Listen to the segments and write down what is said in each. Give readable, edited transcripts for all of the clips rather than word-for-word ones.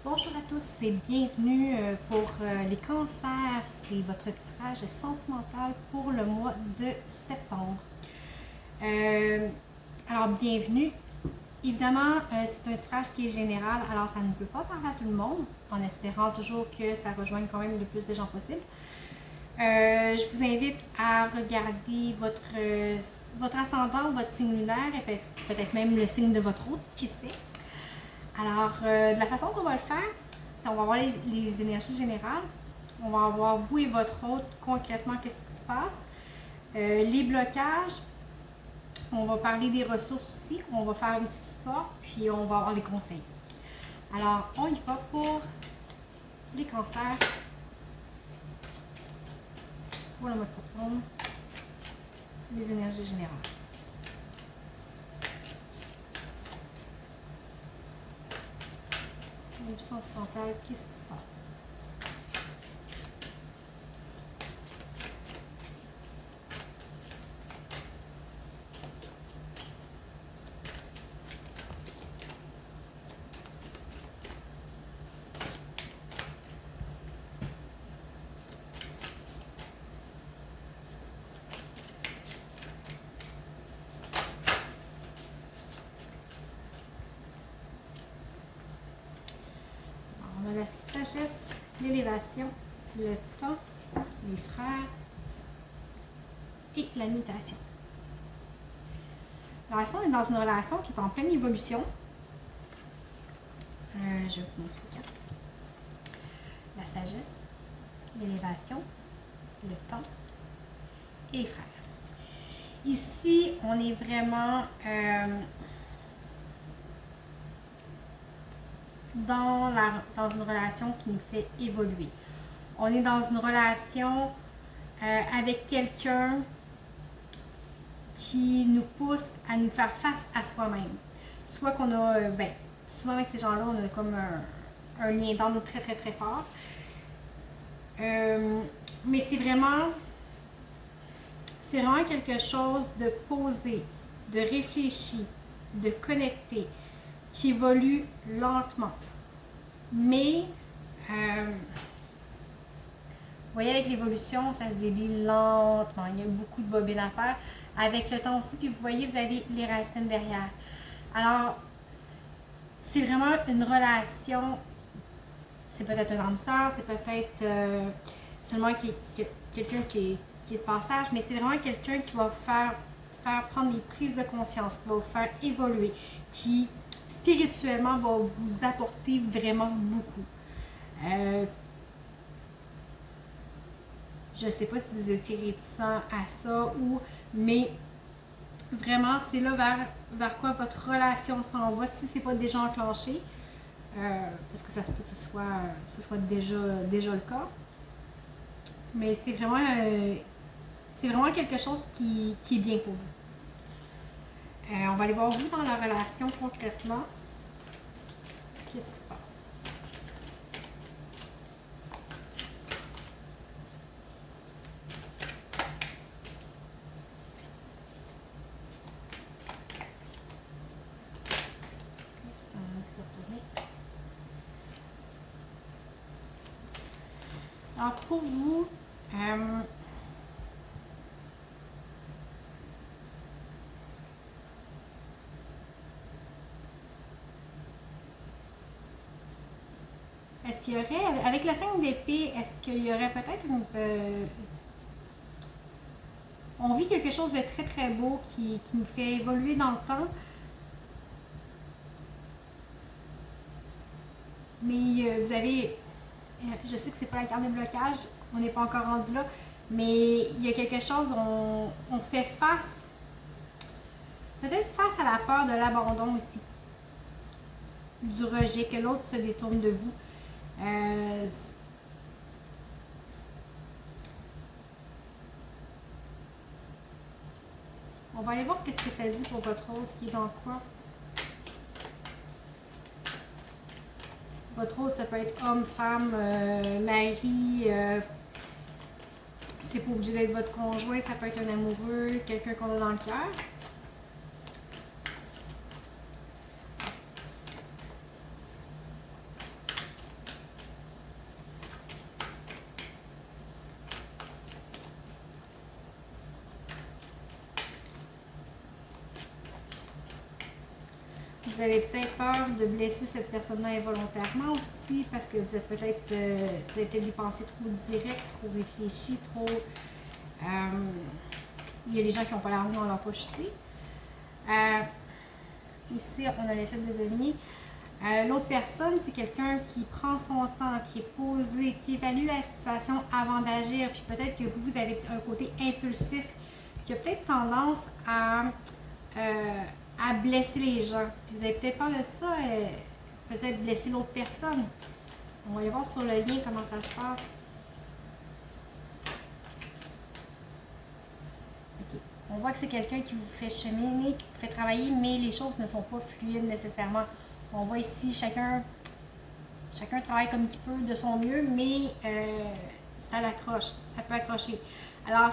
Bonjour à tous et bienvenue pour les cancers. C'est votre tirage sentimental pour le mois de septembre. Alors, bienvenue. Évidemment, c'est un tirage qui est général, alors ça ne peut pas parler à tout le monde, en espérant toujours que ça rejoigne quand même le plus de gens possible. Je vous invite à regarder votre ascendant, votre signe lunaire et peut-être même le signe de votre hôte, qui sait. Alors, de la façon qu'on va le faire, c'est on va voir les énergies générales. On va voir vous et votre hôte concrètement qu'est-ce qui se passe. Les blocages, on va parler des ressources aussi. On va faire une petite histoire, puis on va avoir les conseils. Alors, on y va pour les cancers pour le mois de septembre. Les énergies générales. Le puissance mentale, qu'est-ce qui se passe? On a la sagesse, l'élévation, le temps, les frères et la mutation. Alors ici, on est dans une relation qui est en pleine évolution. Je vais vous montrer les cartes. La sagesse, l'élévation, le temps et les frères. Ici, on est vraiment dans une relation qui nous fait évoluer. On est dans une relation avec quelqu'un qui nous pousse à nous faire face à soi-même. Soit qu'on a, souvent avec ces gens-là, on a comme un lien d'âme très très très fort. Mais c'est vraiment quelque chose de posé, de réfléchi, de connecté, qui évolue lentement. Mais, vous voyez, avec l'évolution, ça se délie lentement. Il y a beaucoup de bobines à faire. Avec le temps aussi, puis vous voyez, vous avez les racines derrière. Alors, c'est vraiment une relation, c'est peut-être un âme sœur, c'est peut-être seulement quelqu'un qui est de passage, mais c'est vraiment quelqu'un qui va faire prendre des prises de conscience, qui va vous faire évoluer, qui spirituellement va vous apporter vraiment beaucoup. Je ne sais pas si vous étiez réticent à ça mais vraiment c'est là vers quoi votre relation s'en va si c'est pas déjà enclenché, parce que ça se peut que ce soit déjà le cas. Mais c'est vraiment quelque chose qui est bien pour vous. On va aller voir vous dans la relation concrètement. Qu'est-ce qui se passe? Alors pour vous, est-ce qu'il y aurait, avec le 5 d'épée, est-ce qu'il y aurait peut-être on vit quelque chose de très très beau qui nous fait évoluer dans le temps. Mais vous avez, je sais que c'est pas la carte de blocage, on n'est pas encore rendu là, mais il y a quelque chose, on fait face, peut-être face à la peur de l'abandon aussi, du rejet, que l'autre se détourne de vous. On va aller voir qu'est-ce que ça dit pour votre autre qui est dans quoi. Votre autre, ça peut être homme, femme, mari, c'est pas obligé d'être votre conjoint, ça peut être un amoureux, quelqu'un qu'on a dans le cœur. vous avez peut-être peur de blesser cette personne-là involontairement aussi, parce que vous êtes peut-être vous avez peut-être des pensées trop directes, trop réfléchies, trop... il y a des gens qui n'ont pas l'argent dans leur poche aussi. Ici, on a l'essai de deviner. L'autre personne, c'est quelqu'un qui prend son temps, qui est posé, qui évalue la situation avant d'agir. Puis peut-être que vous avez un côté impulsif, qui a peut-être tendance à blesser les gens. Puis vous avez peut-être peur de ça, peut-être blesser l'autre personne. On va aller voir sur le lien comment ça se passe. Okay. On voit que c'est quelqu'un qui vous fait cheminer, qui vous fait travailler, mais les choses ne sont pas fluides nécessairement. On voit ici, chacun travaille comme il peut de son mieux, mais ça l'accroche, ça peut accrocher. Alors,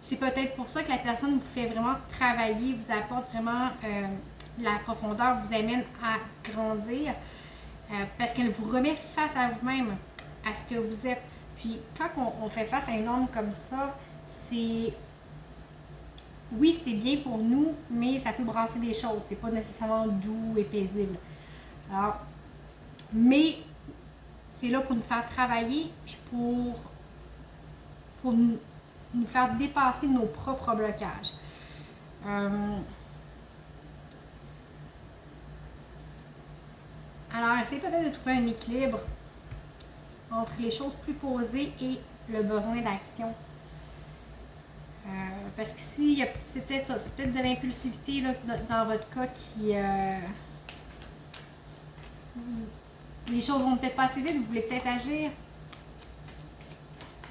c'est peut-être pour ça que la personne vous fait vraiment travailler, vous apporte vraiment la profondeur, vous amène à grandir, parce qu'elle vous remet face à vous-même, à ce que vous êtes. Puis, quand on fait face à un homme comme ça, c'est... Oui, c'est bien pour nous, mais ça peut brasser des choses. C'est pas nécessairement doux et paisible. Alors, mais c'est là pour nous faire travailler, puis pour nous faire dépasser nos propres blocages. Alors, essayez peut-être de trouver un équilibre entre les choses plus posées et le besoin d'action. Parce qu'ici, c'est peut-être ça, c'est peut-être de l'impulsivité là, dans votre cas qui... les choses vont peut-être pas assez vite, vous voulez peut-être agir.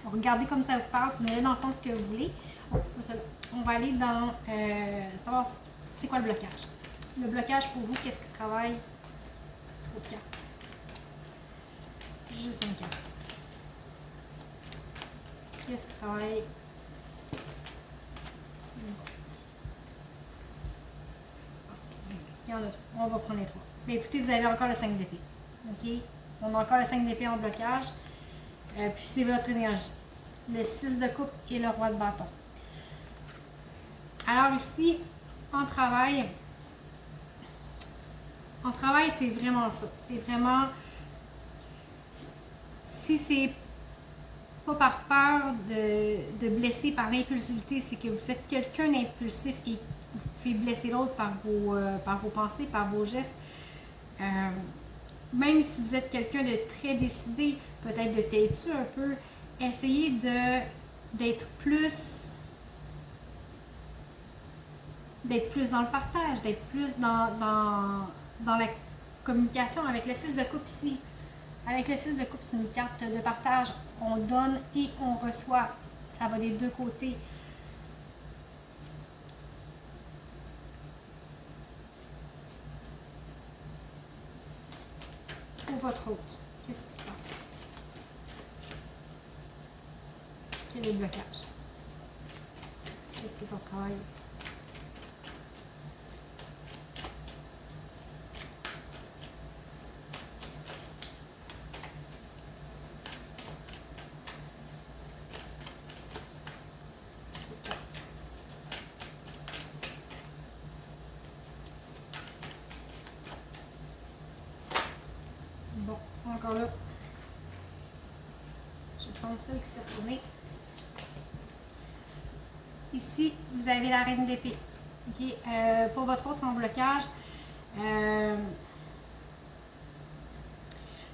Regardez comme ça vous parle, vous allez dans le sens que vous voulez. On va aller dans savoir c'est quoi le blocage. Le blocage pour vous, qu'est-ce qui travaille? Trop de cartes. Juste une carte. Qu'est-ce qui travaille? Il y en a trois. On va prendre les trois. Mais écoutez, vous avez encore le 5 d'épée. OK? On a encore le 5 d'épée en blocage. Puis c'est votre énergie. Le 6 de coupe et le roi de bâton. Alors ici, en travail, c'est vraiment ça. C'est vraiment... Si c'est pas par peur de blesser par l'impulsivité, c'est que vous êtes quelqu'un d'impulsif et vous pouvez blesser l'autre par vos pensées, par vos gestes. Même si vous êtes quelqu'un de très décidé, peut-être de têtu un peu, essayez d'être plus dans le partage, d'être plus dans la communication. Avec le 6 de coupe ici, avec le 6 de coupe, c'est une carte de partage. On donne et on reçoit. Ça va des deux côtés. Pour votre hôte, qu'est-ce qui se passe? Quel est le blocage? Qu'est-ce qui est ton travail? Bon, encore là. Je vais prendre celle qui s'est retournée. Ici, vous avez la reine d'épée. Okay. Pour votre autre en blocage,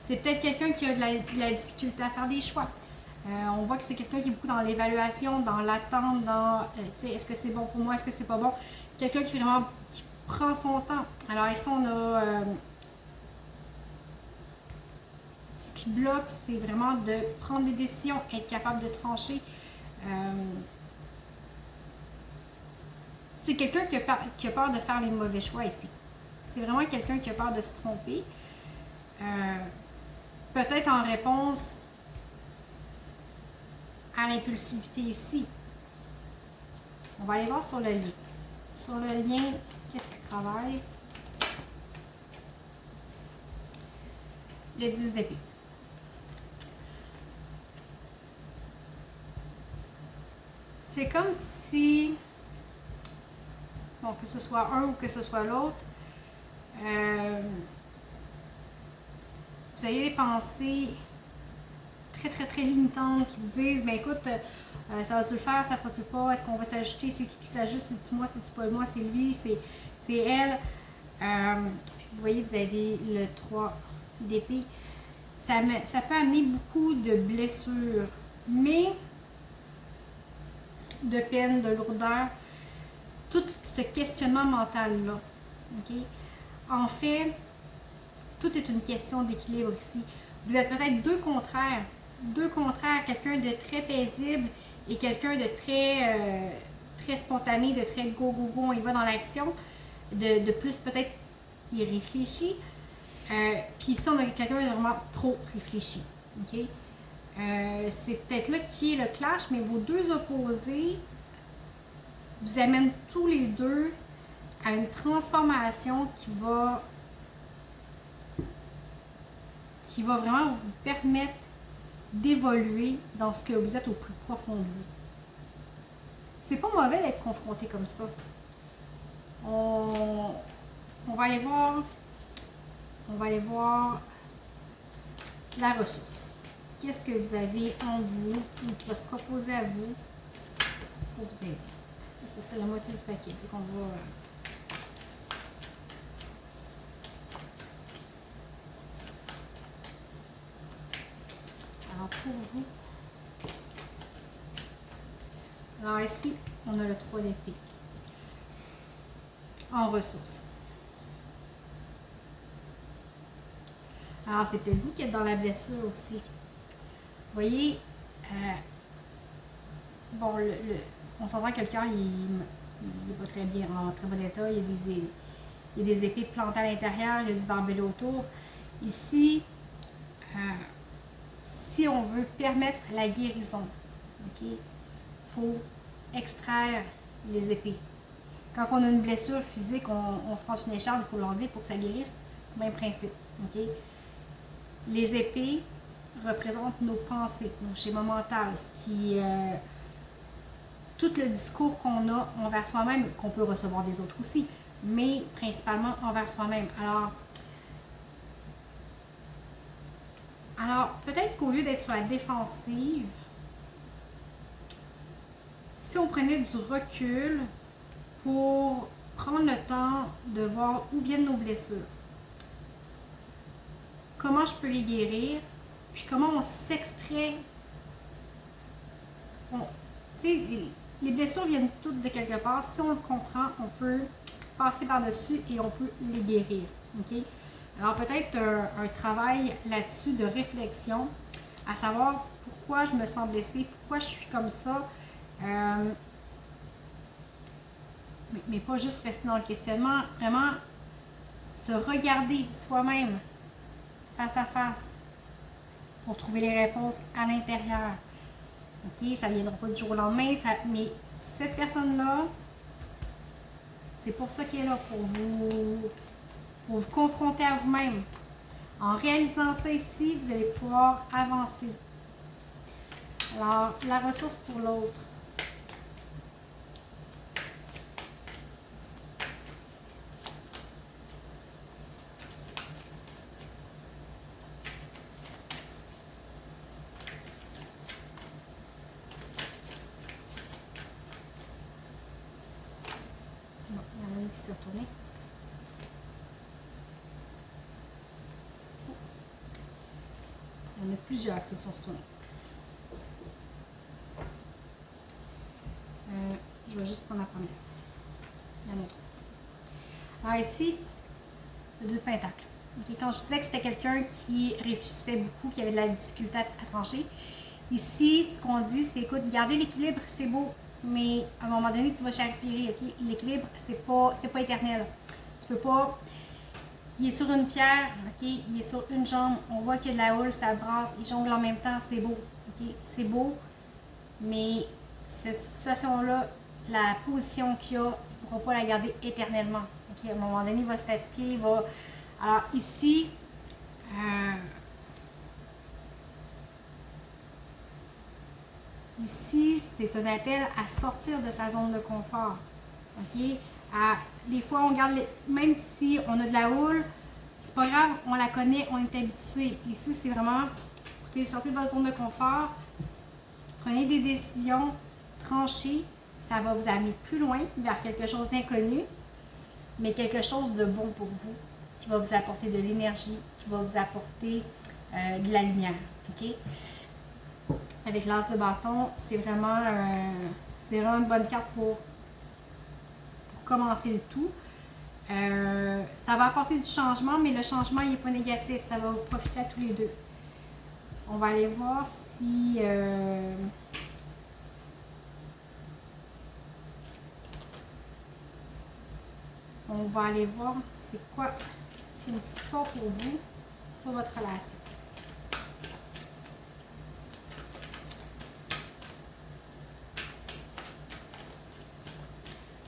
c'est peut-être quelqu'un qui a de la difficulté à faire des choix. On voit que c'est quelqu'un qui est beaucoup dans l'évaluation, dans l'attente, dans est-ce que c'est bon pour moi, est-ce que c'est pas bon. Quelqu'un qui vraiment qui prend son temps. Alors ici, on a ce qui bloque, c'est vraiment de prendre des décisions, être capable de trancher. C'est quelqu'un qui a peur de faire les mauvais choix ici. C'est vraiment quelqu'un qui a peur de se tromper. Peut-être en réponse à l'impulsivité ici. On va aller voir sur le lien. Sur le lien, qu'est-ce qui travaille? Le 10 d'épée. C'est comme si, bon, que ce soit un ou que ce soit l'autre, Vous avez des pensées très limitantes qui vous disent, ben écoute, ça va-tu le faire, ça fera-tu pas, est-ce qu'on va s'ajuster, c'est qui s'ajuste, c'est-tu moi, c'est-tu pas moi, c'est lui, c'est elle. Vous voyez, vous avez le 3 d'épée. Ça peut amener beaucoup de blessures, mais de peine, de lourdeur, tout ce questionnement mental-là. Okay? En fait, tout est une question d'équilibre ici. Vous êtes peut-être deux contraires, quelqu'un de très paisible et quelqu'un de très spontané, de très go, on y va dans l'action, de plus peut-être irréfléchi. Puis ici, on a quelqu'un de vraiment trop réfléchi. Okay? C'est peut-être là qui est le clash, mais vos deux opposés vous amènent tous les deux à une transformation qui va vraiment vous permettre d'évoluer dans ce que vous êtes au plus profond de vous. C'est pas mauvais d'être confronté comme ça. On va aller voir la ressource. Qu'est-ce que vous avez en vous ou qui va se proposer à vous pour vous aider. Ça, c'est la moitié du paquet. Donc, on va... Alors, pour vous... Alors, ici, on a le 3 d'épée. En ressources. Alors, c'est peut-être vous qui êtes dans la blessure aussi. Vous voyez, bon, on s'entend que le cœur, il n'est pas très bien, en très bon état. Il y a des épées plantées à l'intérieur, il y a du barbelé autour. Ici, si on veut permettre la guérison, il faut extraire les épées. Quand on a une blessure physique, on se rend une écharpe, il faut l'enlever pour que ça guérisse. Même principe. Okay? Les épées représentent nos pensées, nos schémas mentaux, tout le discours qu'on a envers soi-même, qu'on peut recevoir des autres aussi, mais principalement envers soi-même. Alors peut-être qu'au lieu d'être sur la défensive, si on prenait du recul pour prendre le temps de voir où viennent nos blessures, comment je peux les guérir, puis comment on s'extrait. Les blessures viennent toutes de quelque part. Si on le comprend, on peut passer par-dessus et on peut les guérir. Okay? Alors peut-être un travail là-dessus de réflexion, à savoir pourquoi je me sens blessée, pourquoi je suis comme ça. Mais pas juste rester dans le questionnement, vraiment se regarder soi-même face à face pour trouver les réponses à l'intérieur. Ok, ça ne viendra pas du jour au lendemain, mais cette personne-là, c'est pour ça qu'elle est là, pour vous confronter à vous-même. En réalisant ça ici, vous allez pouvoir avancer. Alors, la ressource pour l'autre. Bon, il y en a une qui s'est retournée. Il y en a plusieurs qui se sont retournés. Je vais juste prendre la première. Il y en a trois. Alors ici, le 2 de pentacle. Okay, quand je disais que c'était quelqu'un qui réfléchissait beaucoup, qui avait de la difficulté à trancher, ici, ce qu'on dit, c'est écoute, garder l'équilibre, c'est beau, mais à un moment donné, tu vas chavirer. Okay? L'équilibre, c'est pas éternel. Tu peux pas. Il est sur une pierre, okay? Il est sur une jambe, on voit qu'il y a de la houle, ça brasse, il jongle en même temps, c'est beau. Okay? C'est beau, mais cette situation-là, la position qu'il a, il ne pourra pas la garder éternellement. Okay? À un moment donné, il va se fatiguer, il va. Alors ici, c'est un appel à sortir de sa zone de confort. Okay? Des fois, on garde, même si on a de la houle, c'est pas grave, on la connaît, on est habitué. Ici, c'est vraiment, écoutez, sortez de votre zone de confort, prenez des décisions tranchées, ça va vous amener plus loin vers quelque chose d'inconnu, mais quelque chose de bon pour vous, qui va vous apporter de l'énergie, qui va vous apporter de la lumière. OK? Avec l'as de bâton, c'est vraiment une bonne carte pour commencer le tout. Ça va apporter du changement, mais le changement n'est pas négatif. Ça va vous profiter à tous les deux. On va aller voir si... on va aller voir c'est quoi, c'est une petite histoire pour vous sur votre relation.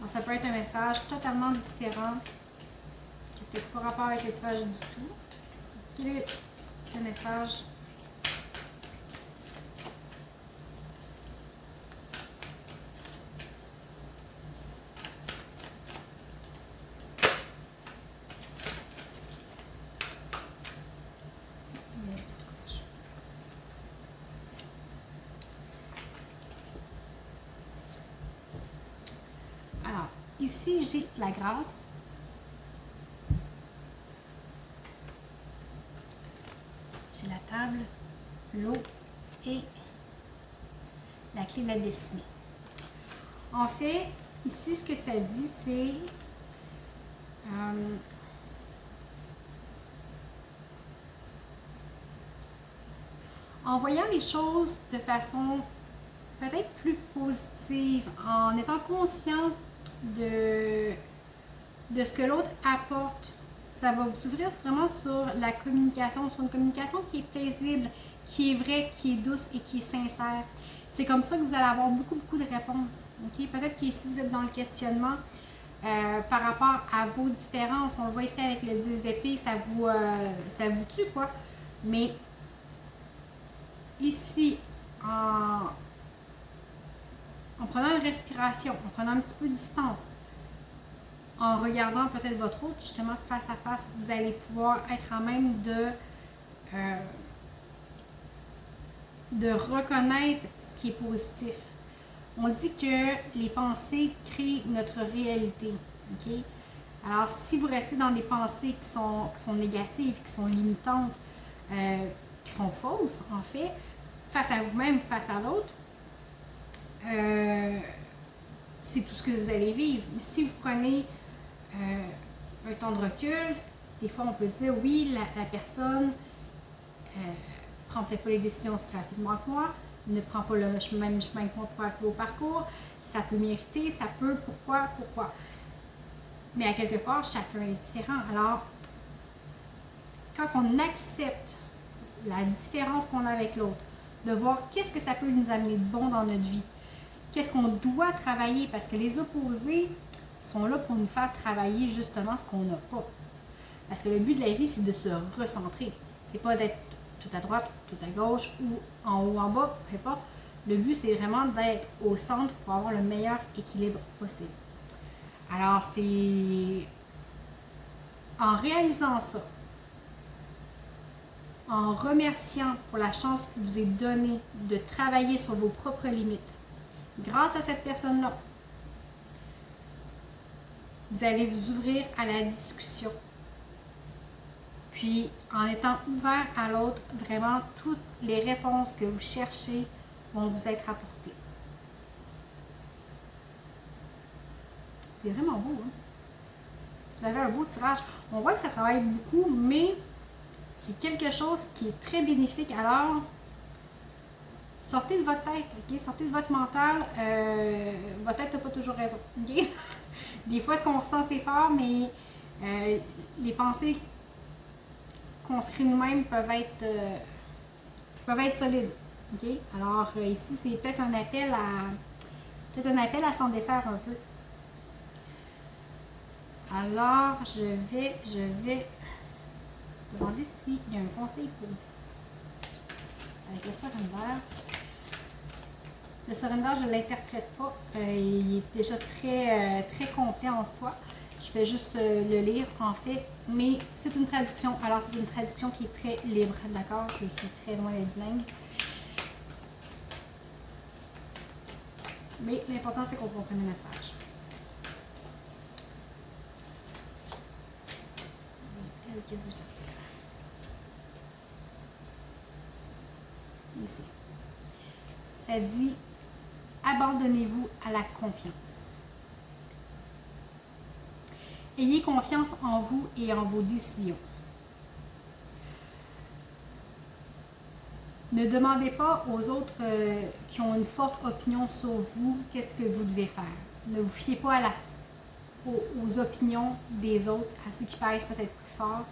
Donc, ça peut être un message totalement différent, qui n'a peut-être pas rapport avec le tirage du tout. Quel est le message? Alors, ici, j'ai la grâce. J'ai la table, l'eau et la clé de la destinée. En fait, ici, ce que ça dit, c'est en voyant les choses de façon peut-être plus positive, en étant conscient de ce que l'autre apporte, ça va vous ouvrir vraiment sur la communication, sur une communication qui est paisible, qui est vraie, qui est douce et qui est sincère. C'est comme ça que vous allez avoir beaucoup de réponses. Okay? Peut-être qu'ici, vous êtes dans le questionnement par rapport à vos différences. On le voit ici avec le 10 d'épée, ça vous tue, quoi. Mais ici, en prenant une respiration, en prenant un petit peu de distance, en regardant peut-être votre autre, justement, face à face, vous allez pouvoir être en même de reconnaître ce qui est positif. On dit que les pensées créent notre réalité. Okay? Alors, si vous restez dans des pensées qui sont négatives, qui sont limitantes, qui sont fausses, en fait, face à vous-même, face à l'autre, c'est tout ce que vous allez vivre. Mais si vous prenez un temps de recul, des fois on peut dire oui, la personne prend peut-être pas les décisions aussi rapidement que moi, ne prend pas le même chemin que moi pour arriver au parcours, ça peut m'irriter, ça peut, pourquoi. Mais à quelque part, chacun est différent. Alors, quand on accepte la différence qu'on a avec l'autre, de voir qu'est-ce que ça peut nous amener de bon dans notre vie, qu'est-ce qu'on doit travailler, parce que les opposés sont là pour nous faire travailler justement ce qu'on n'a pas. Parce que le but de la vie, c'est de se recentrer. C'est pas d'être tout à droite, tout à gauche ou en haut, en bas, peu importe. Le but, c'est vraiment d'être au centre pour avoir le meilleur équilibre possible. Alors, c'est en réalisant ça, en remerciant pour la chance qui vous est donnée de travailler sur vos propres limites, grâce à cette personne-là, vous allez vous ouvrir à la discussion. Puis, en étant ouvert à l'autre, vraiment, toutes les réponses que vous cherchez vont vous être apportées. C'est vraiment beau, hein? Vous avez un beau tirage. On voit que ça travaille beaucoup, mais c'est quelque chose qui est très bénéfique. Alors, sortez de votre tête, ok? Sortez de votre mental. Votre tête n'a pas toujours raison, ok? Des fois, ce qu'on ressent, c'est fort, mais les pensées qu'on se crée nous-mêmes peuvent être solides, ok? Alors, ici, c'est peut-être un appel à s'en défaire un peu. Alors, je vais demander s'il y a un conseil pour vous. Avec le soir vert. Le surrender, je ne l'interprète pas. Il est déjà très complet en soi. Je vais juste le lire en fait, mais c'est une traduction. Alors c'est une traduction qui est très libre, d'accord? Je suis très loin d'être bilingue. Mais l'important c'est qu'on comprenne le message. Ici. Ça dit abandonnez-vous à la confiance. Ayez confiance en vous et en vos décisions. Ne demandez pas aux autres qui ont une forte opinion sur vous qu'est-ce que vous devez faire. Ne vous fiez pas aux opinions des autres, à ceux qui paraissent peut-être plus forts.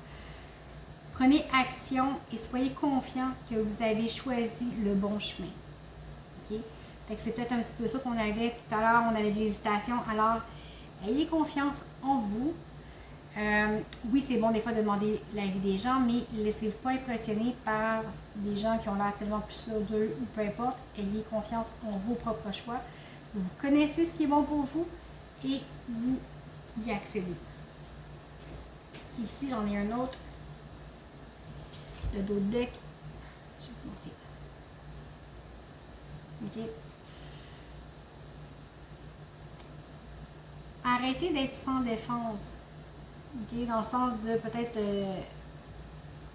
Prenez action et soyez confiant que vous avez choisi le bon chemin. Okay? C'est peut-être un petit peu ça qu'on avait tout à l'heure, on avait de l'hésitation. Alors, ayez confiance en vous. Oui, c'est bon des fois de demander l'avis des gens, mais laissez-vous pas impressionner par des gens qui ont l'air tellement plus sûrs d'eux ou peu importe. Ayez confiance en vos propres choix. Vous connaissez ce qui est bon pour vous et vous y accédez. Ici, j'en ai un autre. Le dos de deck. Je vais vous montrer. OK. Arrêtez d'être sans défense. Okay, dans le sens de peut-être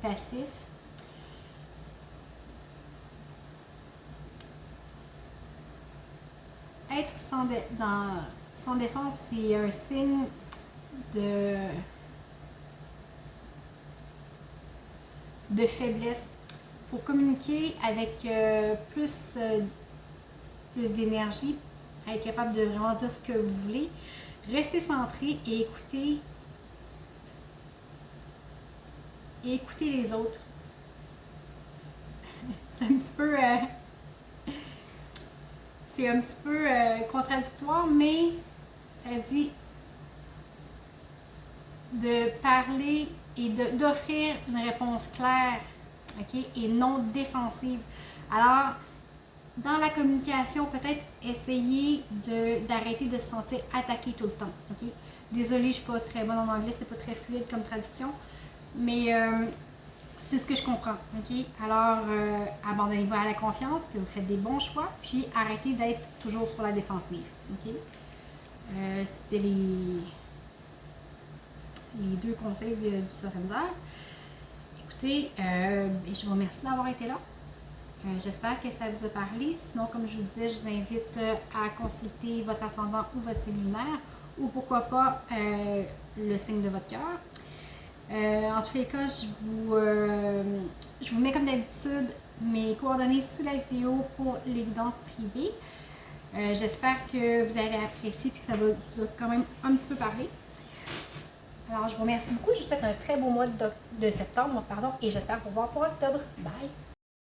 passif. Être sans défense, c'est un signe de faiblesse. Pour communiquer avec plus d'énergie, être capable de vraiment dire ce que vous voulez, restez centré et écoutez les autres. C'est un petit peu contradictoire, mais ça dit de parler et d'offrir une réponse claire, ok, et non défensive. Alors, dans la communication, peut-être essayer d'arrêter de se sentir attaqué tout le temps. Ok? Désolée, je ne suis pas très bonne en anglais, c'est pas très fluide comme traduction, mais c'est ce que je comprends. Ok? Alors, abandonnez-vous à la confiance, que vous faites des bons choix, puis arrêtez d'être toujours sur la défensive. Ok? C'était les deux conseils du surrender. Écoutez, je vous remercie d'avoir été là. J'espère que ça vous a parlé. Sinon, comme je vous disais, je vous invite à consulter votre ascendant ou votre signe lunaire, ou pourquoi pas le signe de votre cœur. En tous les cas, je vous mets comme d'habitude mes coordonnées sous la vidéo pour les guidances privées. J'espère que vous avez apprécié et que ça vous a quand même un petit peu parlé. Alors, je vous remercie beaucoup. Je vous souhaite un très beau mois de septembre, et j'espère vous voir pour octobre. Bye!